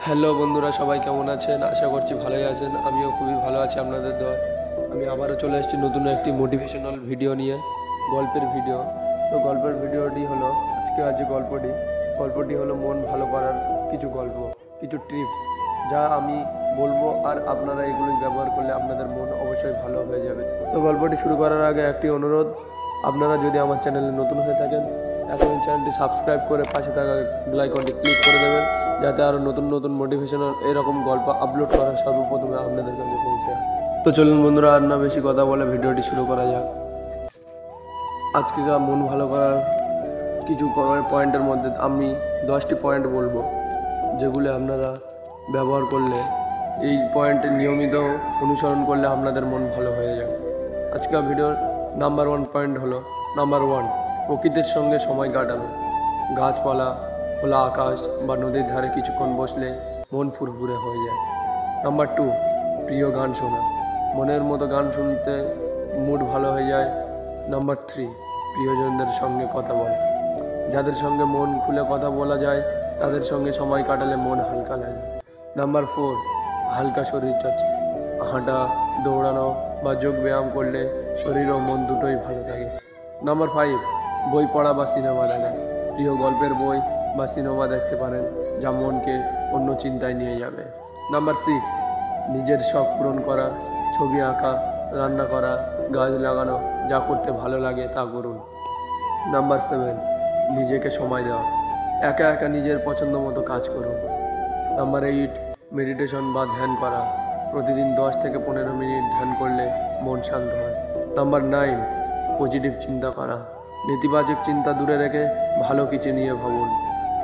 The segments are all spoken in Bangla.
হ্যালো বন্ধুরা, সবাই কেমন আছেন? আশা করছি ভালোই আছেন। আমিও খুবই ভালো আছি আপনাদের দোয়ায়। আমি আবারও চলে এসেছি নতুন একটি মোটিভেশনাল ভিডিও নিয়ে, গল্পের ভিডিও। তো গল্পের ভিডিওটি হলো আজকে গল্পটি হলো মন ভালো করার কিছু গল্প, কিছু টিপস যা আমি বলবো, আর আপনারা এগুলি ব্যবহার করলে আপনাদের মন অবশ্যই ভালো হয়ে যাবে। তো গল্পটি শুরু করার আগে একটি অনুরোধ, আপনারা যদি আমার চ্যানেলে নতুন হয়ে থাকেন এখনই চ্যানেলটি সাবস্ক্রাইব করে পাশে থাকা বেল আইকনটি ক্লিক করে দেবেন, যাতে আরও নতুন নতুন মোটিভেশনাল এরকম গল্প আপলোড করার সর্বপ্রথমে আপনাদের কাছে পৌঁছে যায়। তো চলুন বন্ধুরা, আর না বেশি কথা বলে ভিডিওটি শুরু করা যাক। আজকেকার মন ভালো করার কিছু পয়েন্টের মধ্যে আমি 10টি পয়েন্ট বলবো, যেগুলো আপনারা ব্যবহার করলে, এই পয়েন্টে নিয়মিত অনুসরণ করলে আপনাদের মন ভালো হয়ে যাবে। আজকের ভিডিওর নাম্বার 1 পয়েন্ট হলো, নাম্বার 1, প্রকৃতির সঙ্গে সময় কাটানো। গাছপালা, খোলা আকাশ বা নদীর ধারে কিছুক্ষণ বসলে মন ফুরফুরে হয়ে যায়। নাম্বার 2, প্রিয় গান শোনা। মনের মতো গান শুনতে মুড ভালো হয়ে যায়। নাম্বার 3, প্রিয়জনদের সঙ্গে কথা বলা। যাদের সঙ্গে মন খুলে কথা বলা যায় তাদের সঙ্গে সময় কাটালে মন হালকা লাগে। নাম্বার 4, হালকা শরীরচর্চা। হাঁটা, দৌড়ানো বা যোগ ব্যায়াম করলে শরীর ও মন দুটোই ভালো থাকে। নাম্বার 5, বই পড়া বা সিনেমা দেখা। প্রিয় গল্পের বই বা সিনেমা দেখতে পারেন, যা মনকে অন্য চিন্তায় নিয়ে যাবে। নাম্বার 6, নিজের শখ পূরণ করা। ছবি আঁকা, রান্না করা, গাছ লাগানো, যা করতে ভালো লাগে তা করুন। নাম্বার 7, নিজেকে সময় দেওয়া। একা একা নিজের পছন্দ মতো কাজ করুন। নাম্বার 8, মেডিটেশন বা ধ্যান করা। প্রতিদিন 10 থেকে 15 মিনিট ধ্যান করলে মন শান্ত হয়। নাম্বার 9, পজিটিভ চিন্তা করা। নেতিবাচক চিন্তা দূরে রেখে ভালো কিছু নিয়ে ভাবুন।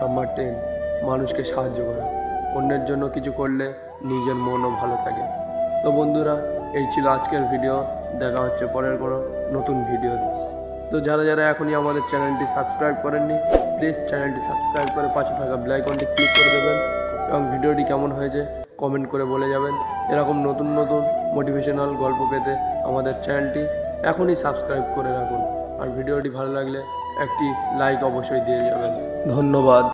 নাম্বার 10, মানুষকে সাহায্য করা। অন্যের জন্য কিছু করলে নিজের মনও ভালো থাকে। তো বন্ধুরা, এই ছিল আজকের ভিডিও। দেখা হচ্ছে পরের কোনো নতুন ভিডিওতে। তো যারা যারা এখনই আমাদের চ্যানেলটি সাবস্ক্রাইব করেননি, প্লিজ চ্যানেলটি সাবস্ক্রাইব করে পাশে থাকা বেল আইকনটি ক্লিক করে দেবেন, এবং ভিডিওটি কেমন হয়েছে কমেন্ট করে বলে যাবেন। এরকম নতুন নতুন মোটিভেশনাল গল্প পেতে আমাদের চ্যানেলটি এখনই সাবস্ক্রাইব করে রাখুন, আর ভিডিওটি ভালো লাগলে একটি লাইক অবশ্যই দিয়ে যাবেন। ধন্যবাদ।